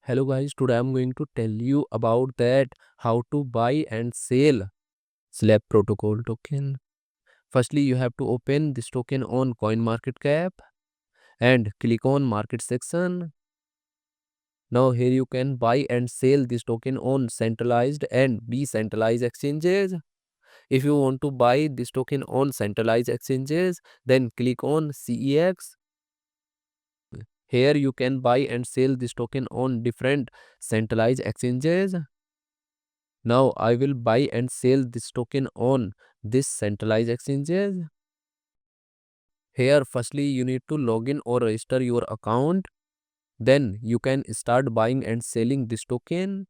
Hello guys, today I'm going to tell you about that how to buy and sell Slab Protocol token. Firstly, you have to open this token on CoinMarketCap and click on market section. Now here you can buy and sell this token on centralized and decentralized exchanges. If you want to buy this token on centralized exchanges, then click on CEX. Here you can buy and sell this token on different centralized exchanges. Now I will buy and sell this token on this centralized exchanges. Here firstly you need to log in or register your account. Then you can start buying and selling this token.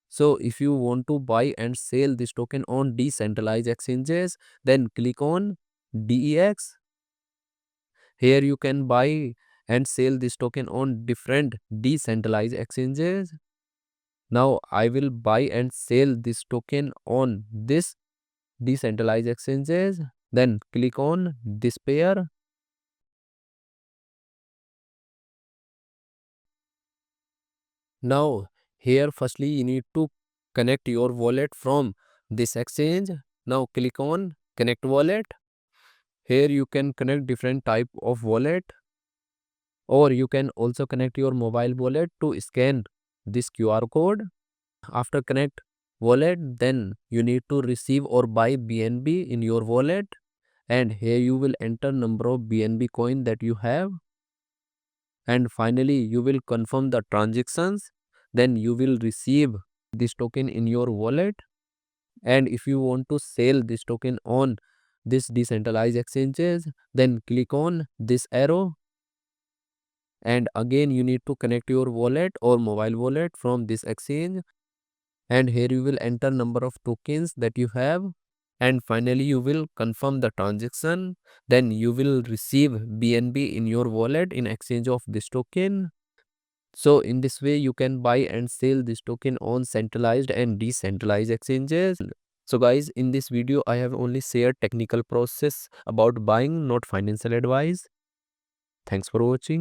So if you want to buy and sell this token on decentralized exchanges, then click on DEX. Here you can buy and sell this token on different decentralized exchanges. Now I will buy and sell this token on this decentralized exchanges. Then click on this pair. Now here firstly you need to connect your wallet from this exchange. Now click on connect wallet. Here you can connect different type of wallet, or you can also connect your mobile wallet to scan this QR code. After connect wallet, then you need to receive or buy BNB in your wallet, and here you will enter number of BNB coin that you have, and finally you will confirm the transactions. Then you will receive this token in your wallet. And if you want to sell this token on this decentralized exchanges, then click on this arrow, and again you need to connect your wallet or mobile wallet from this exchange, and here you will enter number of tokens that you have, and finally you will confirm the transaction. Then you will receive BNB in your wallet in exchange of this token. So in this way you can buy and sell this token on centralized and decentralized exchanges. So guys, in this video I have only shared technical process about buying, not financial advice. Thanks for watching.